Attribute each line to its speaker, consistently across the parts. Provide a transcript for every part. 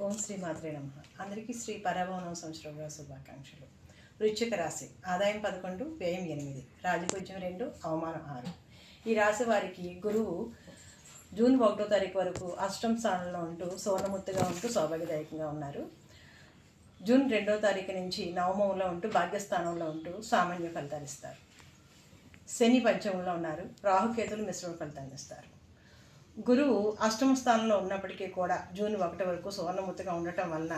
Speaker 1: ఓం శ్రీ మాత్రే నమః. అందరికీ శ్రీ పరభవనం సంవత్సరంలో శుభాకాంక్షలు. వృశ్చిక రాశి. ఆదాయం 11, వ్యయం 8, రాజపూజ్యం 2, అవమానం 6. ఈ రాశి వారికి గురువు జూన్ 1వ తారీఖు వరకు అష్టమ స్థానంలో ఉంటూ సువర్ణమూర్తిగా ఉంటూ సౌభాగ్యదాయకంగా ఉన్నారు. జూన్ 2వ తారీఖు నుంచి నవమంలో ఉంటూ భాగ్యస్థానంలో ఉంటూ సామాన్య ఫలితాలు ఇస్తారు. శని పంచమంలో ఉన్నారు. రాహుకేతులు మిశ్రమ ఫలితాలను ఇస్తారు. గురువు అష్టమ స్థానంలో ఉన్నప్పటికీ కూడా జూన్ 1 వరకు సువర్ణమూర్తిగా ఉండటం వలన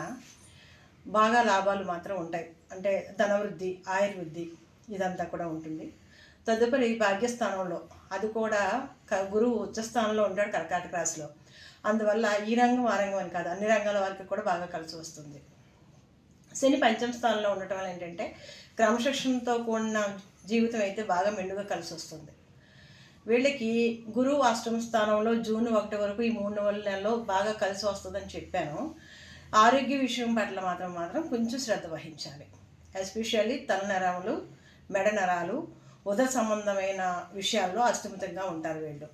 Speaker 1: బాగా లాభాలు మాత్రం ఉంటాయి. అంటే ధనవృద్ధి, ఆయుర్వృద్ధి ఇదంతా కూడా ఉంటుంది. తదుపరి భాగ్యస్థానంలో అది కూడా గురువు ఉచ్చస్థానంలో ఉంటాడు కర్కాటక రాశిలో. అందువల్ల ఈ రంగం ఆ రంగం అని కాదు, అన్ని రంగాల వారికి కూడా బాగా కలిసి వస్తుంది. శని పంచమ స్థానంలో ఉండటం వల్ల ఏంటంటే క్రమశిక్షణతో కూడిన జీవితం అయితే బాగా మెండుగా కలిసి వస్తుంది. వీళ్ళకి గురువు అష్టమ స్థానంలో జూన్ 1 వరకు ఈ 3 నెలల్లో బాగా కలిసి వస్తుందని చెప్పాను. ఆరోగ్య విషయం పట్ల మాత్రం కొంచెం శ్రద్ధ వహించాలి. ఎస్పెషల్లీ తలనరాలు, మెడ నరాలు, ఉదర సంబంధమైన విషయాల్లో అస్తమితంగా ఉంటారు వీళ్ళు.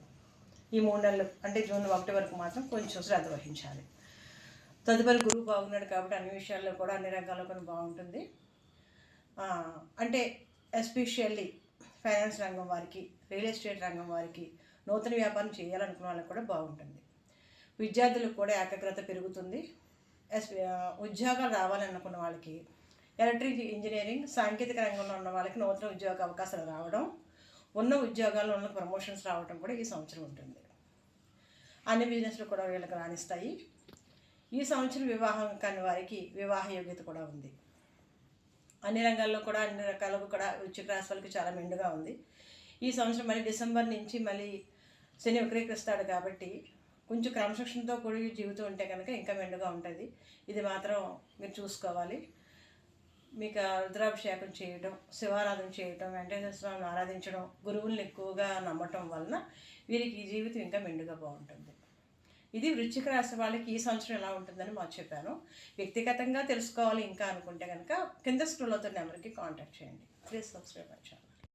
Speaker 1: ఈ 3 నెలలు అంటే జూన్ 1 వరకు మాత్రం కొంచెం శ్రద్ధ వహించాలి. తదుపరి గురువు బాగున్నాడు కాబట్టి అన్ని విషయాల్లో కూడా అన్ని రంగాల్లో కూడా బాగుంటుంది. అంటే ఎస్పెషల్లీ ఫైనాన్స్ రంగం వారికి, రియల్ ఎస్టేట్ రంగం వారికి, నూతన వ్యాపారం చేయాలనుకున్న వాళ్ళకి కూడా బాగుంటుంది. విద్యార్థులకు కూడా ఏకాగ్రత పెరుగుతుంది. ఉద్యోగాలు రావాలనుకున్న వాళ్ళకి, ఎలక్ట్రిక్ ఇంజనీరింగ్, సాంకేతిక రంగంలో ఉన్న వాళ్ళకి నూతన ఉద్యోగ అవకాశాలు రావడం, ఉన్న ఉద్యోగాల్లో ఉన్న ప్రమోషన్స్ రావడం కూడా ఈ సంవత్సరం ఉంటుంది. అన్ని బిజినెస్లు కూడా వీళ్ళకి రాణిస్తాయి. ఈ సంవత్సరం వివాహం కాని వారికి వివాహ యోగ్యత కూడా ఉంది. అన్ని రంగాల్లో కూడా అన్ని రకాలకు కూడా వృశ్చిక రాశి వాళ్ళకి చాలా మెండుగా ఉంది. ఈ సంవత్సరం మళ్ళీ డిసెంబర్ నుంచి మళ్ళీ శని వక్రీకరిస్తాడు కాబట్టి కొంచెం క్రమశిక్షణతో కూడి జీవితం ఉంటే కనుక ఇంకా మెండుగా ఉంటుంది. ఇది మాత్రం మీరు చూసుకోవాలి. మీకు రుద్రాభిషేకం చేయడం, శివారాధన చేయడం, వెంకటేశ్వర స్వామిని ఆరాధించడం, గురువుల్ని ఎక్కువగా నమ్మటం వలన వీరికి ఈ జీవితం ఇంకా మెండుగా బాగుంటుంది. ఇది వృశ్చిక రాశి వాళ్ళకి ఈ సంవత్సరం ఎలా ఉంటుందని మాకు చెప్పాను. వ్యక్తిగతంగా తెలుసుకోవాలి ఇంకా అనుకుంటే కనుక కింద స్క్రోల్ అవుతున్న నెంబర్కి కాంటాక్ట్ చేయండి. Please subscribe my channel.